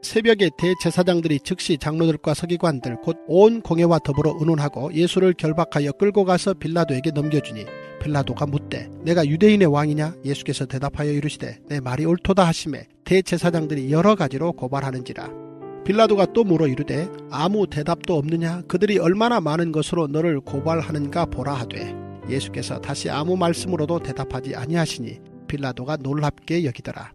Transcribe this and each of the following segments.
새벽에 대제사장들이 즉시 장로들과 서기관들 곧 온 공회와 더불어 의논하고 예수를 결박하여 끌고 가서 빌라도에게 넘겨주니 빌라도가 묻되 내가 유대인의 왕이냐? 예수께서 대답하여 이르시되 내 말이 옳도다 하시매 대제사장들이 여러 가지로 고발하는지라. 빌라도가 또 물어 이르되 아무 대답도 없느냐? 그들이 얼마나 많은 것으로 너를 고발하는가 보라 하되 예수께서 다시 아무 말씀으로도 대답하지 아니하시니 빌라도가 놀랍게 여기더라.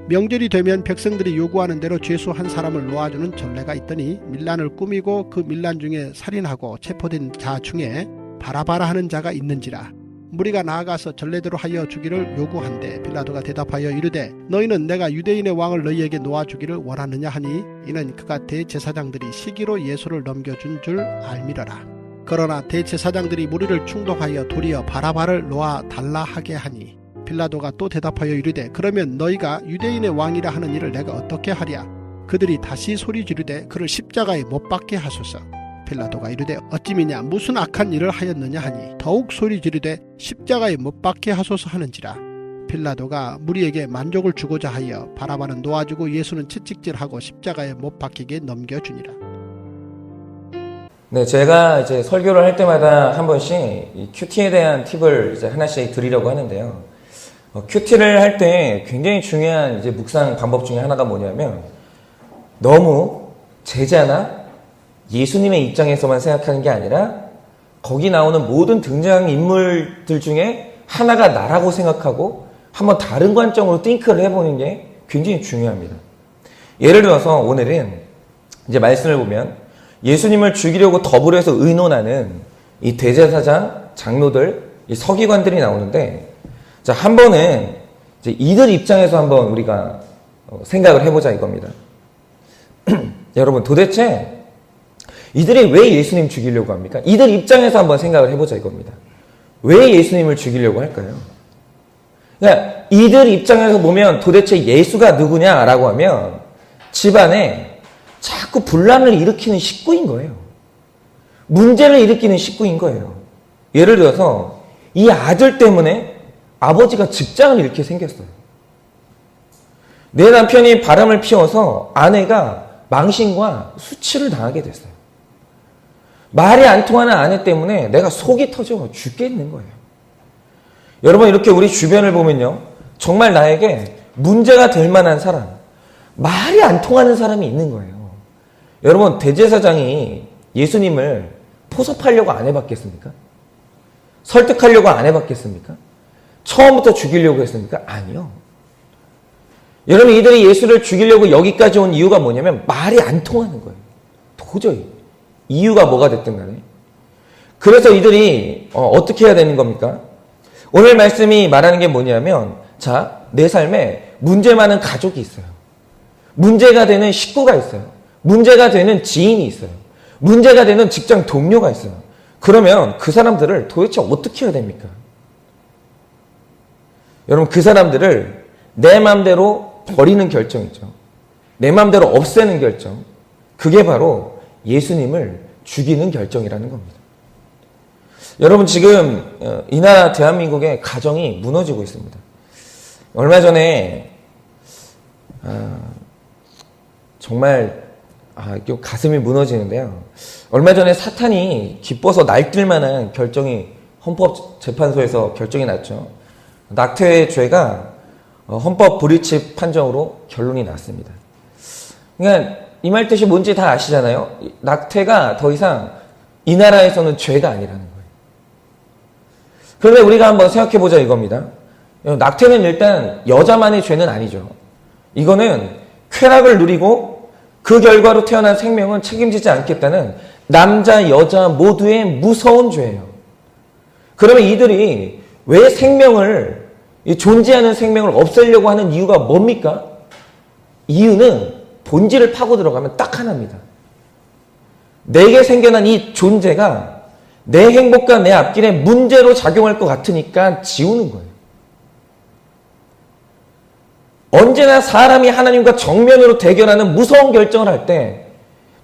명절이 되면 백성들이 요구하는 대로 죄수 한 사람을 놓아주는 전례가 있더니 밀란을 꾸미고 그 밀란 중에 살인하고 체포된 자 중에 바라바라 하는 자가 있는지라. 무리가 나아가서 전례대로 하여 주기를 요구한데 빌라도가 대답하여 이르되 너희는 내가 유대인의 왕을 너희에게 놓아주기를 원하느냐 하니 이는 그가 대제사장들이 시기로 예수를 넘겨준 줄 알미러라. 그러나 대제사장들이 무리를 충동하여 도리어 바라바를 놓아달라 하게 하니 빌라도가 또 대답하여 이르되 그러면 너희가 유대인의 왕이라 하는 일을 내가 어떻게 하랴? 그들이 다시 소리 지르되 그를 십자가에 못 박게 하소서. 빌라도가 이르되 어찌미냐 무슨 악한 일을 하였느냐 하니 더욱 소리 지르되 십자가에 못 박게 하소서 하는지라. 빌라도가 무리에게 만족을 주고자 하여 바라바는 놓아주고 예수는 채찍질하고 십자가에 못 박히게 넘겨주니라. 네, 제가 이제 설교를 할 때마다 한 번씩 이 큐티에 대한 팁을 이제 하나씩 드리려고 하는데요. 큐티를 할 때 굉장히 중요한 이제 묵상 방법 중에 하나가 뭐냐면 너무 제자나 예수님의 입장에서만 생각하는 게 아니라 거기 나오는 모든 등장 인물들 중에 하나가 나라고 생각하고 한번 다른 관점으로 띵크를 해보는 게 굉장히 중요합니다. 예를 들어서 오늘은 이제 말씀을 보면 예수님을 죽이려고 더불어서 의논하는 이 대제사장, 장로들, 이 서기관들이 나오는데 자, 한 번은 이제 이들 입장에서 한번 우리가 생각을 해보자 이겁니다. 여러분 도대체 이들이 왜 예수님 죽이려고 합니까? 이들 입장에서 한번 생각을 해보자 이겁니다. 왜 예수님을 죽이려고 할까요? 그러니까 이들 입장에서 보면 도대체 예수가 누구냐라고 하면 집안에 자꾸 분란을 일으키는 식구인 거예요. 문제를 일으키는 식구인 거예요. 예를 들어서 이 아들 때문에 아버지가 직장을 잃게 생겼어요. 내 남편이 바람을 피워서 아내가 망신과 수치를 당하게 됐어요. 말이 안 통하는 아내 때문에 내가 속이 터져 죽겠는 거예요. 여러분 이렇게 우리 주변을 보면요. 정말 나에게 문제가 될 만한 사람, 말이 안 통하는 사람이 있는 거예요. 여러분 대제사장이 예수님을 포섭하려고 안 해봤겠습니까? 설득하려고 안 해봤겠습니까? 처음부터 죽이려고 했습니까? 아니요. 여러분 이들이 예수를 죽이려고 여기까지 온 이유가 뭐냐면 말이 안 통하는 거예요. 도저히. 이유가 뭐가 됐든 간에. 그래서 이들이 어떻게 해야 되는 겁니까? 오늘 말씀이 말하는 게 뭐냐면 자, 내 삶에 문제 많은 가족이 있어요. 문제가 되는 식구가 있어요. 문제가 되는 지인이 있어요. 문제가 되는 직장 동료가 있어요. 그러면 그 사람들을 도대체 어떻게 해야 됩니까? 여러분 그 사람들을 내 마음대로 버리는 결정이죠. 내 마음대로 없애는 결정. 그게 바로 예수님을 죽이는 결정이라는 겁니다. 여러분 지금 이 나라 대한민국의 가정이 무너지고 있습니다. 얼마 전에 정말 가슴이 무너지는데요. 얼마 전에 사탄이 기뻐서 날뛸 만한 결정이 헌법재판소에서 결정이 났죠. 낙태의 죄가 헌법 불이치 판정으로 결론이 났습니다. 그러니까 이 말 뜻이 뭔지 다 아시잖아요. 낙태가 더 이상 이 나라에서는 죄가 아니라는 거예요. 그런데 우리가 한번 생각해보자 이겁니다. 낙태는 일단 여자만의 죄는 아니죠. 이거는 쾌락을 누리고 그 결과로 태어난 생명은 책임지지 않겠다는 남자, 여자 모두의 무서운 죄예요. 그러면 이들이 왜 생명을, 존재하는 생명을 없애려고 하는 이유가 뭡니까? 이유는 본질을 파고 들어가면 딱 하나입니다. 내게 생겨난 이 존재가 내 행복과 내 앞길에 문제로 작용할 것 같으니까 지우는 거예요. 언제나 사람이 하나님과 정면으로 대결하는 무서운 결정을 할 때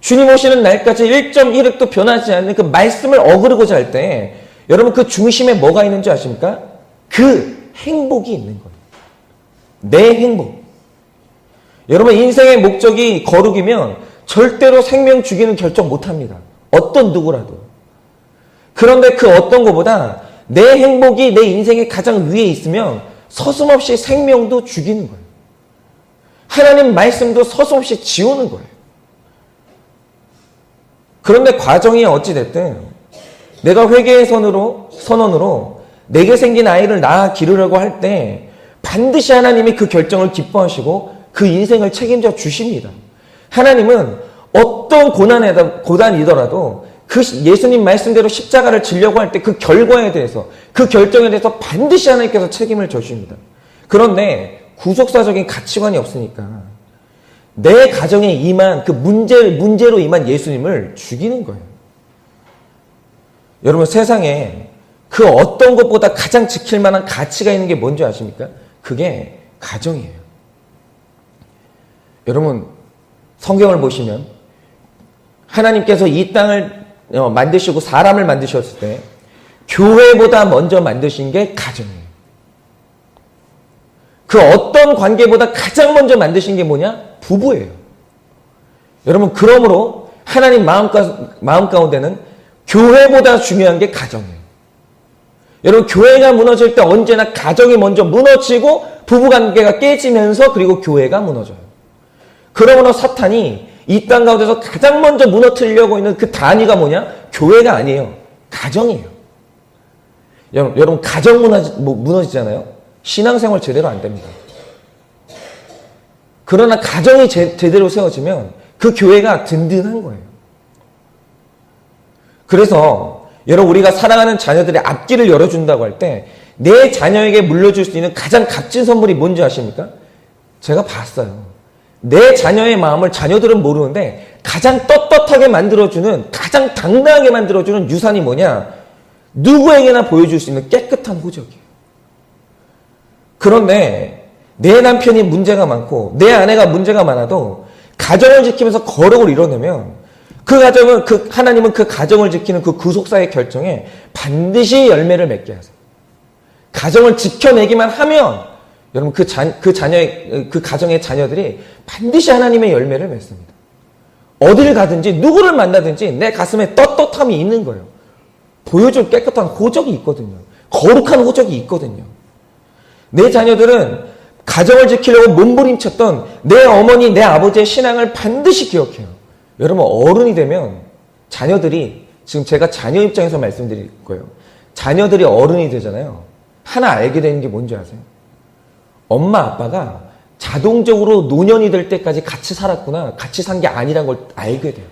주님 오시는 날까지 1.1획도 변하지 않는 그 말씀을 어그르고자 할 때 여러분 그 중심에 뭐가 있는 줄 아십니까? 그 행복이 있는 거예요. 내 행복. 여러분 인생의 목적이 거룩이면 절대로 생명 죽이는 결정 못합니다. 어떤 누구라도. 그런데 그 어떤 것보다 내 행복이 내 인생의 가장 위에 있으면 서슴없이 생명도 죽이는 거예요. 하나님 말씀도 서슴없이 지우는 거예요. 그런데 과정이 어찌됐든 내가 회개의 선언으로 내게 생긴 아이를 낳아 기르려고 할 때 반드시 하나님이 그 결정을 기뻐하시고 그 인생을 책임져 주십니다. 하나님은 어떤 고난이더라도 그 예수님 말씀대로 십자가를 지려고 할 때 그 결과에 대해서, 그 결정에 대해서 반드시 하나님께서 책임을 져주십니다. 그런데 구속사적인 가치관이 없으니까 내 가정에 임한 그 문제로 임한 예수님을 죽이는 거예요. 여러분 세상에 그 어떤 것보다 가장 지킬 만한 가치가 있는 게 뭔지 아십니까? 그게 가정이에요. 여러분 성경을 보시면 하나님께서 이 땅을 만드시고 사람을 만드셨을 때 교회보다 먼저 만드신 게 가정이에요. 그 어떤 관계보다 가장 먼저 만드신 게 뭐냐? 부부예요. 여러분 그러므로 하나님 마음 가운데는 교회보다 중요한 게 가정이에요. 여러분 교회가 무너질 때 언제나 가정이 먼저 무너지고 부부관계가 깨지면서 그리고 교회가 무너져요. 그러므로 사탄이 이 땅 가운데서 가장 먼저 무너뜨리려고 있는 그 단위가 뭐냐? 교회가 아니에요. 가정이에요. 여러분 가정 무너지잖아요. 신앙생활 제대로 안 됩니다. 그러나 가정이 제대로 세워지면 그 교회가 든든한 거예요. 그래서 여러분 우리가 사랑하는 자녀들의 앞길을 열어준다고 할 때 내 자녀에게 물려줄 수 있는 가장 값진 선물이 뭔지 아십니까? 제가 봤어요. 내 자녀의 마음을 자녀들은 모르는데 가장 떳떳하게 만들어주는, 가장 당당하게 만들어주는 유산이 뭐냐? 누구에게나 보여줄 수 있는 깨끗한 호적이에요. 그런데 내 남편이 문제가 많고 내 아내가 문제가 많아도 가정을 지키면서 거룩을 이뤄내면 하나님은 그 가정을 지키는 그 구속사의 결정에 반드시 열매를 맺게 하세요. 가정을 지켜내기만 하면 여러분 그 가정의 자녀들이 반드시 하나님의 열매를 맺습니다. 어디를 가든지 누구를 만나든지 내 가슴에 떳떳함이 있는 거예요. 보여줄 깨끗한 호적이 있거든요. 거룩한 호적이 있거든요. 내 자녀들은 가정을 지키려고 몸부림쳤던 내 어머니, 내 아버지의 신앙을 반드시 기억해요. 여러분 어른이 되면 자녀들이, 지금 제가 자녀 입장에서 말씀드릴 거예요. 자녀들이 어른이 되잖아요. 하나 알게 되는 게 뭔지 아세요? 엄마 아빠가 자동적으로 노년이 될 때까지 같이 살았구나, 같이 산 게 아니란 걸 알게 돼요.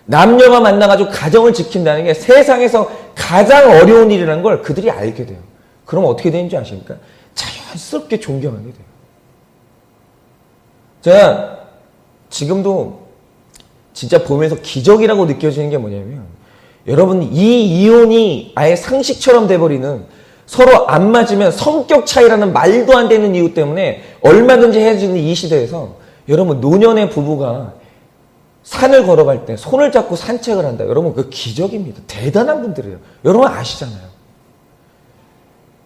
남녀가 만나가지고 가정을 지킨다는 게 세상에서 가장 어려운 일이라는 걸 그들이 알게 돼요. 그럼 어떻게 되는지 아십니까? 자연스럽게 존경하게 돼요. 제가 지금도 진짜 보면서 기적이라고 느껴지는 게 뭐냐면, 여러분 이 이혼이 아예 상식처럼 돼버리는, 서로 안 맞으면 성격 차이라는 말도 안 되는 이유 때문에 얼마든지 헤어지는 이 시대에서 여러분 노년의 부부가 산을 걸어갈 때 손을 잡고 산책을 한다. 여러분 그 기적입니다. 대단한 분들이에요. 여러분 아시잖아요.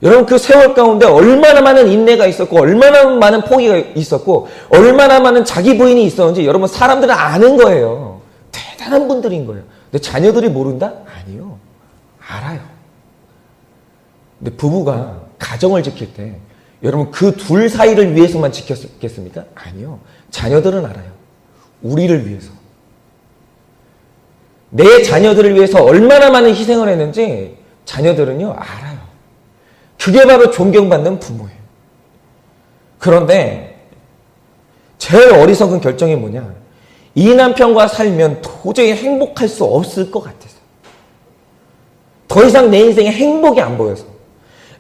여러분 그 세월 가운데 얼마나 많은 인내가 있었고 얼마나 많은 포기가 있었고 얼마나 많은 자기 부인이 있었는지 여러분 사람들은 아는 거예요. 대단한 분들인 거예요. 근데 자녀들이 모른다? 아니요. 알아요. 근데 부부가 가정을 지킬 때 여러분 그 둘 사이를 위해서만 지켰겠습니까? 아니요. 자녀들은 알아요. 우리를 위해서. 내 자녀들을 위해서 얼마나 많은 희생을 했는지 자녀들은요 알아요. 그게 바로 존경받는 부모예요. 그런데 제일 어리석은 결정이 뭐냐? 이 남편과 살면 도저히 행복할 수 없을 것 같아서. 더 이상 내 인생에 행복이 안 보여서.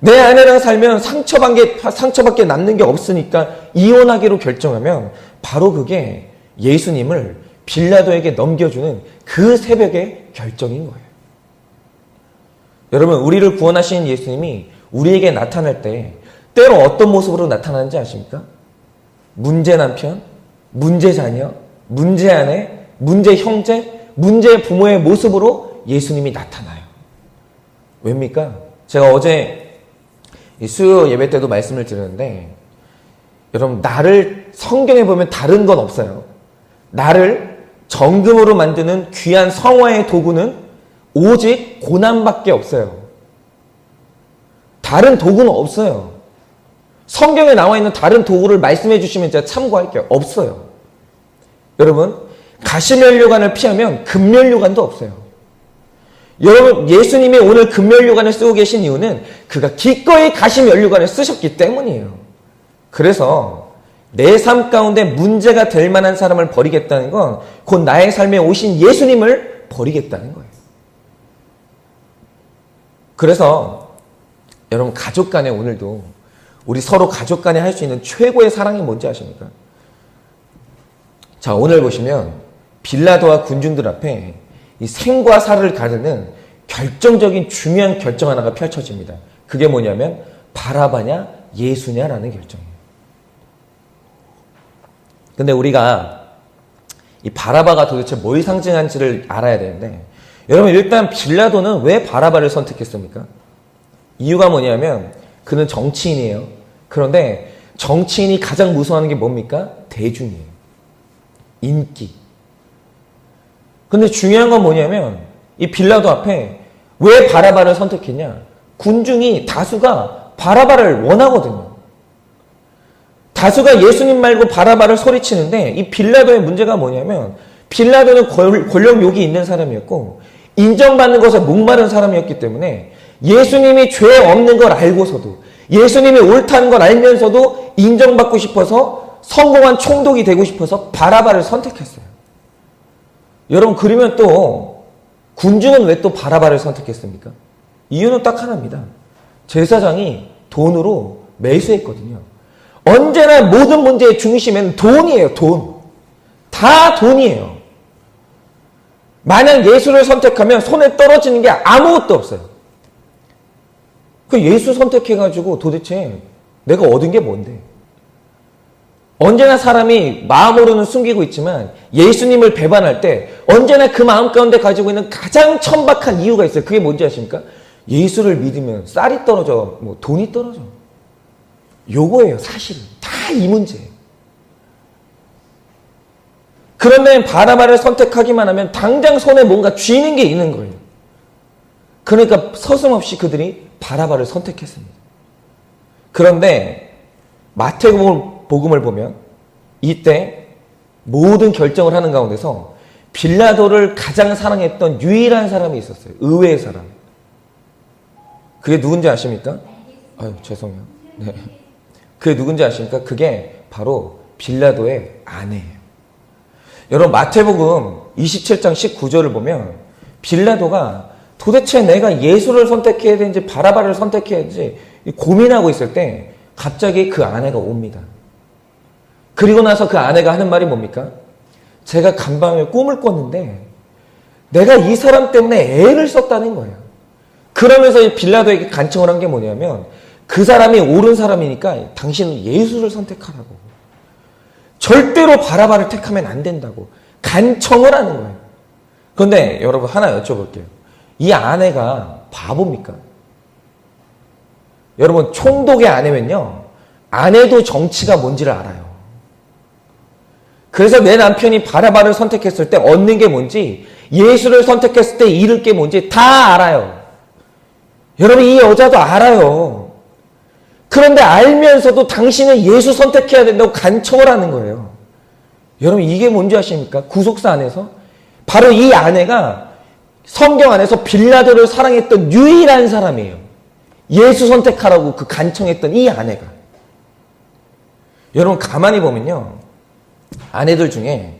내 아내랑 살면 상처밖에 남는 게 없으니까 이혼하기로 결정하면 바로 그게 예수님을 빌라도에게 넘겨주는 그 새벽의 결정인 거예요. 여러분 우리를 구원하신 예수님이 우리에게 나타날 때 때로 어떤 모습으로 나타나는지 아십니까? 문제 남편, 문제 자녀, 문제 아내, 문제 형제, 문제 부모의 모습으로 예수님이 나타나요. 왜입니까? 제가 어제 수요 예배 때도 말씀을 드렸는데 여러분 나를 성경에 보면 다른 건 없어요. 나를 정금으로 만드는 귀한 성화의 도구는 오직 고난밖에 없어요. 다른 도구는 없어요. 성경에 나와 있는 다른 도구를 말씀해 주시면 제가 참고할게요. 없어요. 여러분, 가시면류관을 피하면 금면류관도 없어요. 여러분, 예수님이 오늘 금면류관을 쓰고 계신 이유는 그가 기꺼이 가시면류관을 쓰셨기 때문이에요. 그래서 내 삶 가운데 문제가 될 만한 사람을 버리겠다는 건 곧 나의 삶에 오신 예수님을 버리겠다는 거예요. 그래서 여러분, 가족 간에 오늘도 우리 서로 가족 간에 할 수 있는 최고의 사랑이 뭔지 아십니까? 자, 오늘 보시면 빌라도와 군중들 앞에 이 생과 사를 가르는 결정적인 중요한 결정 하나가 펼쳐집니다. 그게 뭐냐면 바라바냐 예수냐라는 결정이에요. 근데 우리가 이 바라바가 도대체 뭘 상징하는지를 알아야 되는데, 여러분, 일단 빌라도는 왜 바라바를 선택했습니까? 이유가 뭐냐면 그는 정치인이에요. 그런데 정치인이 가장 무서워하는 게 뭡니까? 대중이에요. 인기. 근데 중요한 건 뭐냐면 이 빌라도 앞에 왜 바라바를 선택했냐? 군중이 다수가 바라바를 원하거든요. 다수가 예수님 말고 바라바를 소리치는데, 이 빌라도의 문제가 뭐냐면 빌라도는 권력욕이 있는 사람이었고 인정받는 것에 목마른 사람이었기 때문에 예수님이 죄 없는 걸 알고서도, 예수님이 옳다는 걸 알면서도 인정받고 싶어서, 성공한 총독이 되고 싶어서 바라바를 선택했어요. 여러분, 그러면 또 군중은 왜 또 바라바를 선택했습니까? 이유는 딱 하나입니다. 제사장이 돈으로 매수했거든요. 언제나 모든 문제의 중심에는 돈이에요. 돈. 다 돈이에요. 만약 예수를 선택하면 손에 떨어지는 게 아무것도 없어요. 그 예수 선택해가지고 도대체 내가 얻은 게 뭔데? 언제나 사람이 마음으로는 숨기고 있지만 예수님을 배반할 때 언제나 그 마음 가운데 가지고 있는 가장 천박한 이유가 있어요. 그게 뭔지 아십니까? 예수를 믿으면 쌀이 떨어져, 뭐 돈이 떨어져. 요거예요, 사실은. 다 이 문제예요. 그런데 바라바를 선택하기만 하면 당장 손에 뭔가 쥐는 게 있는 거예요. 그러니까 서슴없이 그들이 바라바를 선택했습니다. 그런데 마태복음을 보면 이때 모든 결정을 하는 가운데서 빌라도를 가장 사랑했던 유일한 사람이 있었어요. 의외의 사람. 그게 누군지 아십니까? 아유, 죄송해요. 네. 그게 누군지 아십니까? 그게 바로 빌라도의 아내예요. 여러분, 마태복음 27장 19절을 보면 빌라도가 도대체 내가 예수를 선택해야 되는지 바라바를 선택해야 되는지 고민하고 있을 때 갑자기 그 아내가 옵니다. 그리고 나서 그 아내가 하는 말이 뭡니까? 제가 간밤에 꿈을 꿨는데 내가 이 사람 때문에 애를 썼다는 거예요. 그러면서 빌라도에게 간청을 한 게 뭐냐면 그 사람이 옳은 사람이니까 당신은 예수를 선택하라고. 절대로 바라바를 택하면 안 된다고 간청을 하는 거예요. 그런데 여러분, 하나 여쭤볼게요. 이 아내가 바보입니까? 여러분, 총독의 아내면요, 아내도 정치가 뭔지를 알아요. 그래서 내 남편이 바라바를 선택했을 때 얻는 게 뭔지, 예수를 선택했을 때 잃을 게 뭔지 다 알아요. 여러분, 이 여자도 알아요. 그런데 알면서도 당신은 예수 선택해야 된다고 간청을 하는 거예요. 여러분, 이게 뭔지 아십니까? 구속사 안에서 바로 이 아내가 성경 안에서 빌라도를 사랑했던 유일한 사람이에요. 예수 선택하라고 그 간청했던 이 아내가. 여러분, 가만히 보면요, 아내들 중에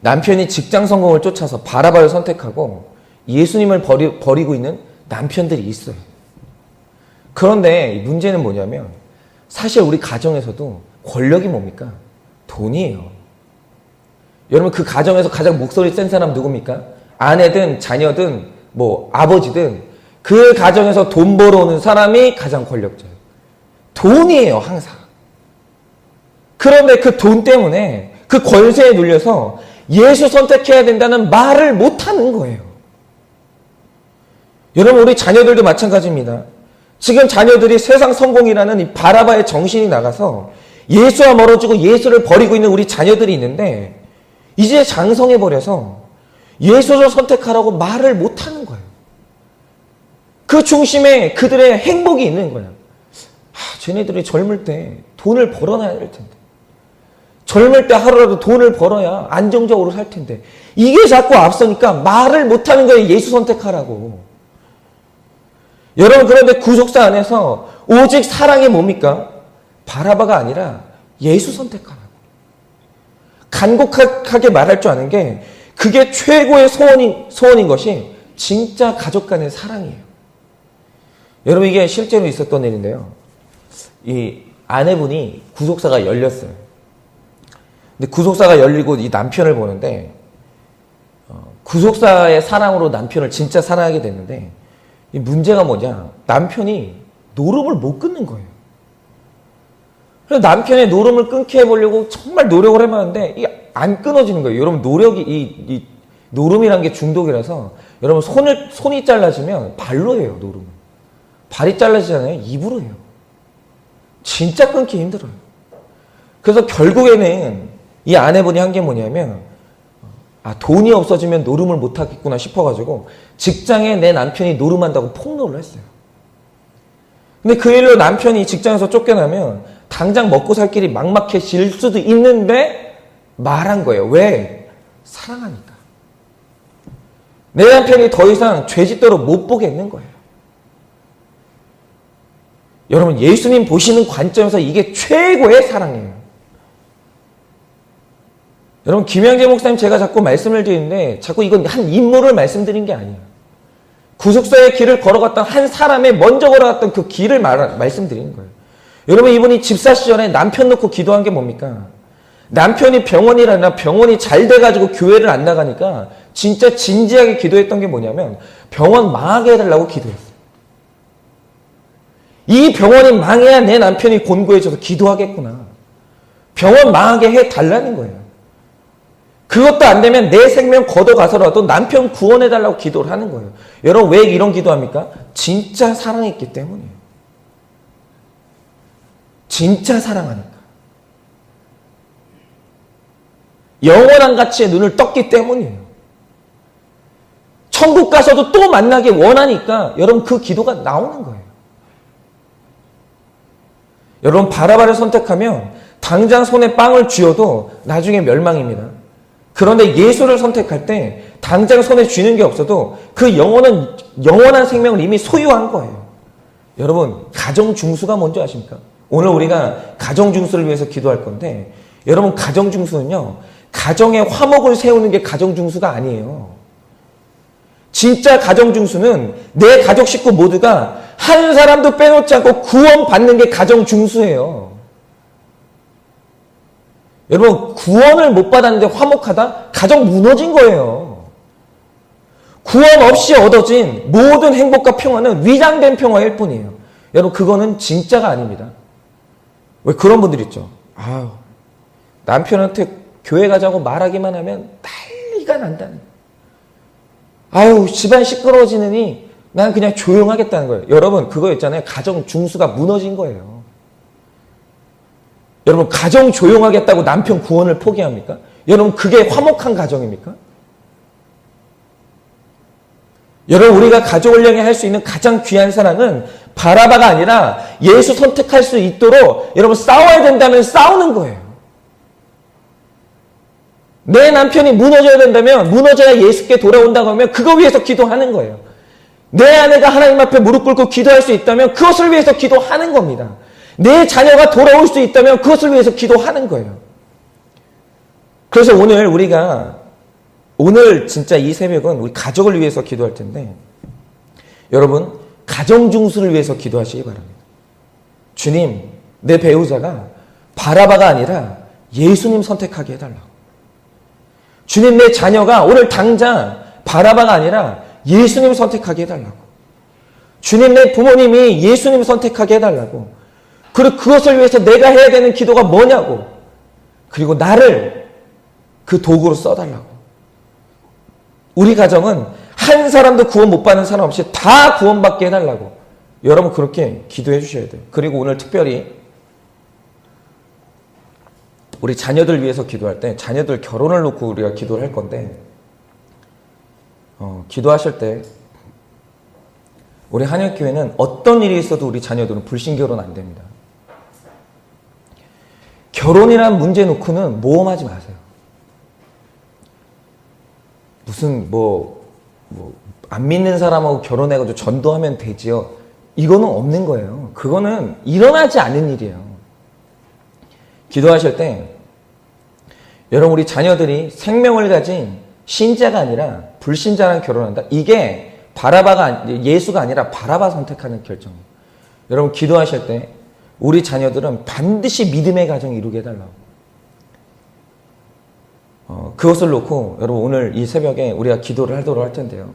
남편이 직장 성공을 쫓아서 바라바를 선택하고 예수님을 버리고 있는 남편들이 있어요. 그런데 문제는 뭐냐면 사실 우리 가정에서도 권력이 뭡니까? 돈이에요. 여러분, 그 가정에서 가장 목소리 센 사람 누굽니까? 아내든 자녀든 뭐 아버지든 그 가정에서 돈 벌어오는 사람이 가장 권력자예요. 돈이에요, 항상. 그런데 그 돈 때문에 그 권세에 눌려서 예수 선택해야 된다는 말을 못하는 거예요. 여러분, 우리 자녀들도 마찬가지입니다. 지금 자녀들이 세상 성공이라는 이 바라바의 정신이 나가서 예수와 멀어지고 예수를 버리고 있는 우리 자녀들이 있는데 이제 장성해버려서 예수를 선택하라고 말을 못하는 거예요. 그 중심에 그들의 행복이 있는 거예요. 쟤네들이 젊을 때 돈을 벌어놔야 될 텐데. 젊을 때 하루라도 돈을 벌어야 안정적으로 살 텐데. 이게 자꾸 앞서니까 말을 못하는 거예요. 예수 선택하라고. 여러분, 그런데 구속사 안에서 오직 사랑이 뭡니까? 바라바가 아니라 예수 선택하라고. 간곡하게 말할 줄 아는 게 그게 최고의 소원인 것이 진짜 가족 간의 사랑이에요. 여러분, 이게 실제로 있었던 일인데요. 이 아내분이 구속사가 열렸어요. 근데 구속사가 열리고 이 남편을 보는데 구속사의 사랑으로 남편을 진짜 사랑하게 됐는데 이 문제가 뭐냐? 남편이 노름을 못 끊는 거예요. 그래서 남편의 노름을 끊게 해보려고 정말 노력을 해봤는데 이게 안 끊어지는 거예요. 여러분, 노력이 이 노름이란 게 중독이라서 여러분 손이 잘라지면 발로 해요. 노름을. 발이 잘라지잖아요. 입으로 해요. 진짜 끊기 힘들어요. 그래서 결국에는 이 아내분이 한 게 뭐냐면 돈이 없어지면 노름을 못하겠구나 싶어가지고 직장에 내 남편이 노름한다고 폭로를 했어요. 근데 그 일로 남편이 직장에서 쫓겨나면 당장 먹고 살 길이 막막해질 수도 있는데 말한 거예요. 왜? 사랑하니까. 내 남편이 더 이상 죄짓도록 못 보겠는 거예요. 여러분, 예수님 보시는 관점에서 이게 최고의 사랑이에요. 여러분, 김양재 목사님 제가 자꾸 말씀을 드리는데 자꾸 이건 한 인물을 말씀드린 게 아니에요. 구속사의 길을 걸어갔던 한 사람의 먼저 걸어갔던 그 길을 말씀드리는 거예요. 여러분, 이분이 집사 시절에 남편 놓고 기도한 게 뭡니까? 남편이 병원이 잘 돼가지고 교회를 안 나가니까 진짜 진지하게 기도했던 게 뭐냐면 병원 망하게 해달라고 기도했어요. 이 병원이 망해야 내 남편이 곤고해져서 기도하겠구나. 병원 망하게 해달라는 거예요. 그것도 안 되면 내 생명 걷어가서라도 남편 구원해달라고 기도를 하는 거예요. 여러분, 왜 이런 기도합니까? 진짜 사랑했기 때문이에요. 진짜 사랑하니까. 영원한 가치에 눈을 떴기 때문이에요. 천국 가서도 또 만나기 원하니까 여러분 그 기도가 나오는 거예요. 여러분, 바라바를 선택하면 당장 손에 빵을 쥐어도 나중에 멸망입니다. 그런데 예수를 선택할 때 당장 손에 쥐는 게 없어도 그 영원한 생명을 이미 소유한 거예요. 여러분, 가정 중수가 뭔지 아십니까? 오늘 우리가 가정 중수를 위해서 기도할 건데 여러분, 가정 중수는요, 가정에 화목을 세우는 게 가정 중수가 아니에요. 진짜 가정 중수는 내 가족 식구 모두가 한 사람도 빼놓지 않고 구원받는 게 가정 중수예요. 여러분, 구원을 못 받았는데 화목하다? 가정 무너진 거예요. 구원 없이 얻어진 모든 행복과 평화는 위장된 평화일 뿐이에요. 여러분, 그거는 진짜가 아닙니다. 왜 그런 분들 있죠? 남편한테 교회 가자고 말하기만 하면 난리가 난다는 거예요. 집안 시끄러워지느니 난 그냥 조용하겠다는 거예요. 여러분, 그거 있잖아요. 가정 중수가 무너진 거예요. 여러분, 가정 조용하겠다고 남편 구원을 포기합니까? 여러분, 그게 화목한 가정입니까? 여러분, 우리가 가족을 향해 할 수 있는 가장 귀한 사랑은 바라바가 아니라 예수 선택할 수 있도록 여러분 싸워야 된다면 싸우는 거예요. 내 남편이 무너져야 된다면 무너져야 예수께 돌아온다고 하면 그거 위해서 기도하는 거예요. 내 아내가 하나님 앞에 무릎 꿇고 기도할 수 있다면 그것을 위해서 기도하는 겁니다. 내 자녀가 돌아올 수 있다면 그것을 위해서 기도하는 거예요. 그래서 오늘 진짜 이 새벽은 우리 가족을 위해서 기도할 텐데 여러분, 가정 중수를 위해서 기도하시기 바랍니다. 주님, 내 배우자가 바라바가 아니라 예수님 선택하게 해달라고. 주님, 내 자녀가 오늘 당장 바라바가 아니라 예수님 선택하게 해달라고. 주님, 내 부모님이 예수님 선택하게 해달라고. 그리고 그것을 위해서 내가 해야 되는 기도가 뭐냐고. 그리고 나를 그 도구로 써달라고. 우리 가정은 한 사람도 구원 못 받는 사람 없이 다 구원받게 해달라고. 여러분, 그렇게 기도해 주셔야 돼요. 그리고 오늘 특별히 우리 자녀들 위해서 기도할 때 자녀들 결혼을 놓고 우리가 기도를 할 건데 기도하실 때 우리 한역교회는 어떤 일이 있어도 우리 자녀들은 불신결혼 안 됩니다. 결혼이란 문제 놓고는 모험하지 마세요. 무슨 안 믿는 사람하고 결혼해가지고 전도하면 되지요. 이거는 없는 거예요. 그거는 일어나지 않는 일이에요. 기도하실 때 여러분 우리 자녀들이 생명을 가진 신자가 아니라 불신자랑 결혼한다. 이게 예수가 아니라 바라바 선택하는 결정이에요. 여러분 기도하실 때 우리 자녀들은 반드시 믿음의 가정 이루게 해달라고. 그것을 놓고 여러분 오늘 이 새벽에 우리가 기도를 하도록 할 텐데요.